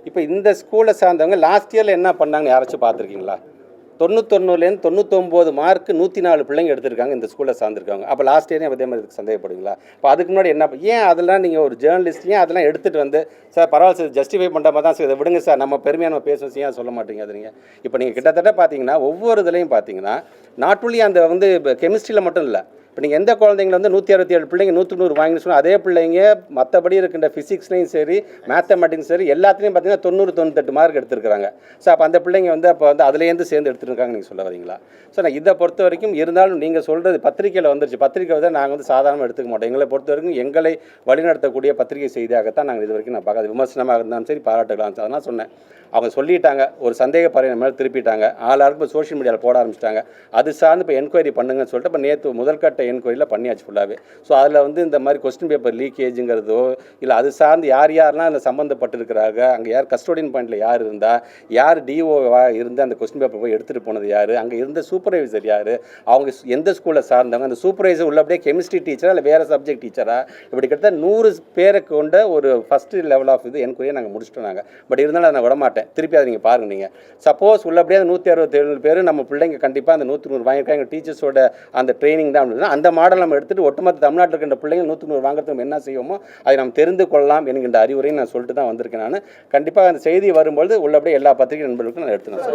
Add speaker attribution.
Speaker 1: இப்போ இந்த ஸ்கூலை சார்ந்தவங்க லாஸ்ட் இயரில் என்ன பண்ணாங்கன்னு யாராச்சும் பார்த்துருக்கீங்களா? 99லேருந்து 99 மார்க்கு 104 பிள்ளைங்க எடுத்திருக்காங்க இந்த ஸ்கூலில் சார்ந்திருக்காங்க. அப்போ லாஸ்ட் இயரையும் அதே மாதிரி சந்தேகப்படுவீங்களா? இப்போ அதுக்கு முன்னாடி என்ன ஏன் அதெல்லாம் நீங்கள் ஒரு ஜேர்னலிஸ்ட் ஏன் அதெல்லாம் எடுத்துகிட்டு வந்து சார் பரவாயில்ல சார் ஜஸ்டிஃபை பண்ணுற மாதிரி தான் சார் இதை விடுங்க சார் நம்ம பெருமையாக நம்ம பேசுவோம் ஏன் சொல்ல மாட்டீங்க அது நீங்கள்? இப்போ நீங்கள் கிட்டத்தட்ட பார்த்தீங்கன்னா ஒவ்வொரு இதுலையும் பார்த்தீங்கன்னா நாட் ஒன்லி அந்த வந்து கெமிஸ்ட்ரியில் மட்டும் இல்லை, இப்போ நீங்கள் எந்த குழந்தைங்கள வந்து 167 பிள்ளைங்க 100 வாங்கினு சொன்னால் அதே பிள்ளைங்க மற்றபடி இருக்கின்ற ஃபிசிக்ஸ்லையும் சரி மேத்தமெட்டிக்ஸ் சரி எல்லாத்துலேயும் பார்த்தீங்கன்னா 90-98 மார்க் எடுத்துருக்காங்க. ஸோ அப்போ அந்த பிள்ளைங்க வந்து அப்போ வந்து அதுலேருந்து சேர்ந்து எடுத்துருக்காங்க நீங்கள் சொல்ல வரீங்களா? ஸோ நான் இதை பொறுத்த வரைக்கும் இருந்தாலும் நீங்கள் சொல்கிறது பத்திரிக்கையில் வந்துருச்சு, பத்திரிக்கை வந்து நாங்கள் வந்து சாதாரணமாக எடுத்துக்க மாட்டோம். எங்களை பொறுத்த வரைக்கும் எங்களை வழிநடத்தக்கூடிய பத்திரிகை செய்தியாகத்தான் நாங்கள் இது வரைக்கும் நான் பார்க்காது. விமர்சனமாக இருந்தாலும் சரி பாராட்டுகளாக அதெல்லாம் சொன்னேன். அவங்க சொல்லிட்டாங்க, ஒரு சந்தேக பறையின மேலே திருப்பிட்டாங்க, ஆளாருக்கு இப்போ சோஷியல் மீடியாவில் போட ஆரம்பிச்சிட்டாங்க. அது சார்ந்து இப்போ என்கொயரி பண்ணுங்கன்னு சொல்லிட்டு இப்போ நேற்று முதல்கட்ட என்கொயரியில் பண்ணியாச்சு ஃபுல்லாகவே. ஸோ அதில் வந்து இந்த மாதிரி கொஸ்டின் பேப்பர் லீக்கேஜுங்கிறதோ இல்லை அது சார்ந்து யார் யாரெல்லாம் அதில் சம்மந்தப்பட்டிருக்கிறாங்க, அங்கே யார் கஸ்டோடியன் பாயிண்டில் யார் இருந்தால், யார் டிஓவாக இருந்து அந்த கொஸ்டின் பேப்பர் போய் எடுத்துகிட்டு போனது யார், அங்கே இருந்த சூப்பர்வைசர் யார், அவங்க எந்த ஸ்கூலில் சார்ந்தவங்க, அந்த சூப்பர்வைசர் உள்ளபடியே கெமிஸ்ட்ரி டீச்சரா இல்லை வேறு சப்ஜெக்ட் டீச்சரா, இப்படி கிட்டத்தட்ட 100 பேரை கொண்ட ஒரு ஃபஸ்ட்டு லெவல் ஆஃப் இது என்கொயரியை நாங்கள் முடிச்சுட்டோம் நாங்கள். பட் இருந்தாலும் அதை நான் விடமாட்டேன். திருப்பி அதை நீங்கள் பாருங்கள். நீங்கள் சப்போஸ் உள்ளபடியே அந்த 167 பேர் நம்ம பிள்ளைங்க கண்டிப்பாக அந்த 100 வாங்கியிருக்காங்க டீச்சர்ஸோட அந்த ட்ரைனிங் தான் அப்படின்னா அந்த மாடல் நம்ம எடுத்துகிட்டு ஒட்டுமொத்த தமிழ்நாட்டில் இருக்கின்ற பிள்ளைங்க 100 வாங்குறதுக்கு நம்ம என்ன செய்வோமோ அதை நம்ம தெரிந்து கொள்ளலாம் என்கின்ற அறிவுரையும் நான் சொல்லிட்டு தான் வந்திருக்கேன். நான் கண்டிப்பாக அந்த செய்தி வரும்பொழுது உள்ளபடியே எல்லா பத்திரிகை நண்பர்களுக்கும் நான் எடுத்துக்கிறேன்.